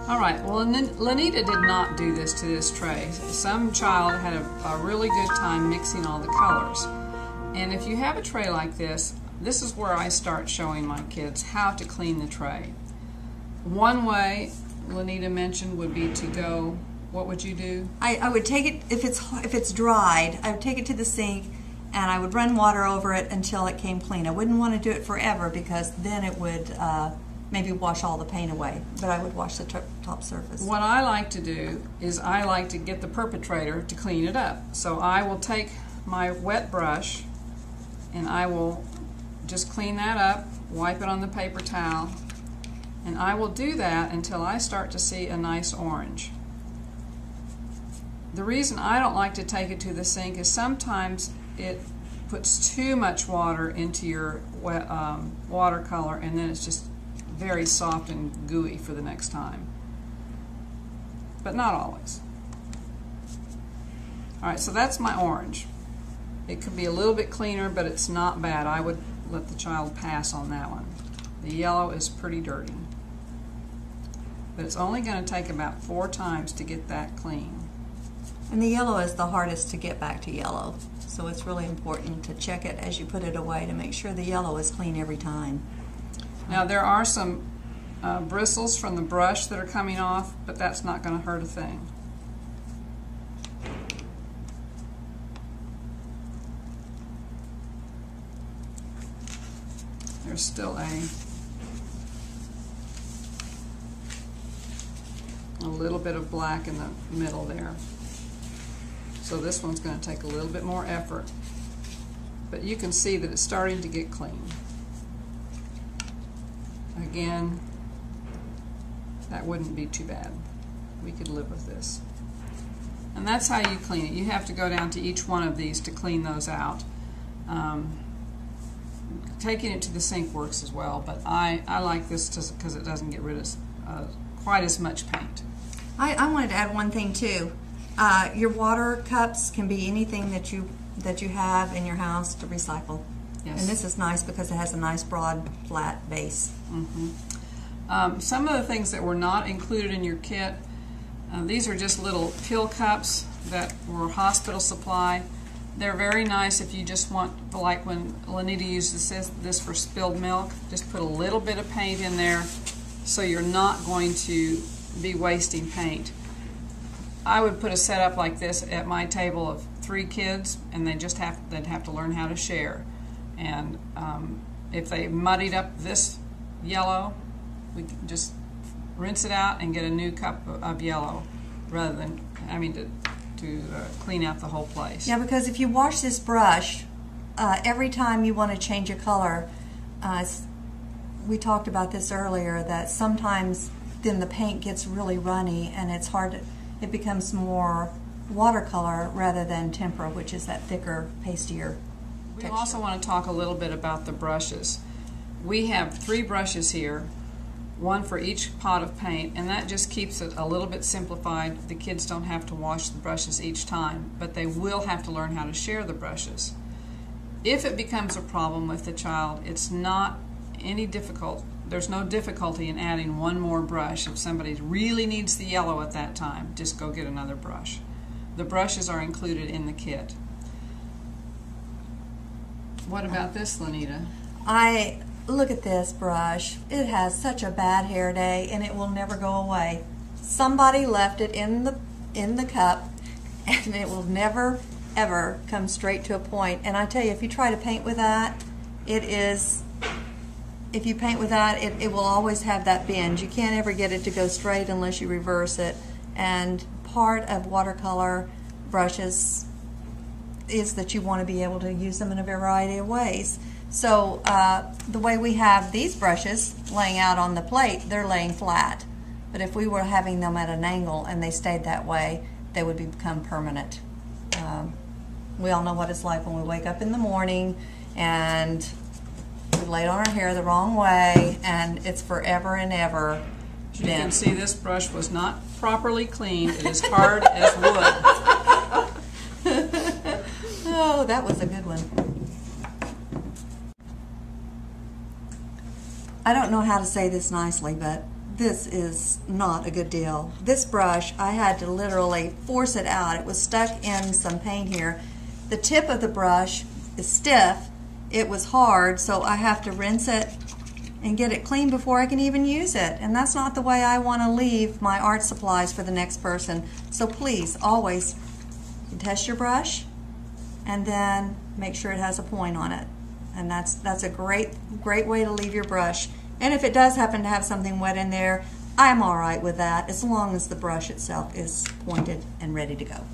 All right, well, Lanita did not do this to this tray. Some child had a really good time mixing all the colors. And if you have a tray like this, this is where I start showing my kids how to clean the tray. One way Lanita mentioned would be to go, what would you do? I would take it, if it's dried, I would take it to the sink and I would run water over it until it came clean. I wouldn't want to do it forever because then it would maybe wash all the paint away, but I would wash the top surface. What I like to do is I like to get the perpetrator to clean it up. So I will take my wet brush and I will just clean that up, wipe it on the paper towel, and I will do that until I start to see a nice orange. The reason I don't like to take it to the sink is sometimes it puts too much water into your watercolor, and then it's just very soft and gooey for the next time. But not always. Alright, so that's my orange. It could be a little bit cleaner, but it's not bad. I would let the child pass on that one. The yellow is pretty dirty. But it's only going to take about 4 times to get that clean. And the yellow is the hardest to get back to yellow. So it's really important to check it as you put it away to make sure the yellow is clean every time. Now there are some bristles from the brush that are coming off, but that's not going to hurt a thing. There's still a little bit of black in the middle there. So this one's going to take a little bit more effort. But you can see that it's starting to get clean. Again, that wouldn't be too bad. We could live with this. And that's how you clean it. You have to go down to each one of these to clean those out. Taking it to the sink works as well, but I like this because it doesn't get rid of quite as much paint. I wanted to add one thing too. Your water cups can be anything that you have in your house to recycle. Yes. And this is nice because it has a nice broad flat base. Mm-hmm. Some of the things that were not included in your kit, these are just little pill cups that were hospital supply. They're very nice if you just want, like when Lanita uses this for spilled milk, just put a little bit of paint in there so you're not going to be wasting paint. I would put a setup like this at my table of 3 kids, and they'd have to learn how to share. And if they muddied up this yellow, we can just rinse it out and get a new cup of yellow rather than having to clean out the whole place. Yeah, because if you wash this brush, every time you want to change a color, we talked about this earlier, that sometimes then the paint gets really runny and it's hard, it becomes more watercolor rather than tempera, which is that thicker, pastier texture. We also want to talk a little bit about the brushes. We have 3 brushes here, 1 for each pot of paint, and that just keeps it a little bit simplified. The kids don't have to wash the brushes each time, but they will have to learn how to share the brushes. If it becomes a problem with the child, it's not any difficult. There's no difficulty in adding 1 more brush. If somebody really needs the yellow at that time, just go get another brush. The brushes are included in the kit. What about this, Lanita? Look at this brush. It has such a bad hair day and it will never go away. Somebody left it in the cup and it will never ever come straight to a point. And I tell you, if you try to paint with that, if you paint with that, it will always have that bend. You can't ever get it to go straight unless you reverse it. And part of watercolor brushes is that you want to be able to use them in a variety of ways. So the way we have these brushes laying out on the plate, they're laying flat. But if we were having them at an angle and they stayed that way, they would become permanent. We all know what it's like when we wake up in the morning and we laid on our hair the wrong way and it's forever and ever. As you can see, this brush was not properly cleaned. It is hard as wood. Oh, that was a good one. I don't know how to say this nicely, but this is not a good deal. This brush, I had to literally force it out. It was stuck in some paint here. The tip of the brush is stiff. It was hard, so I have to rinse it and get it clean before I can even use it. And that's not the way I want to leave my art supplies for the next person. So please, always test your brush and then make sure it has a point on it. And that's a great way to leave your brush. And if it does happen to have something wet in there, I'm all right with that as long as the brush itself is pointed and ready to go.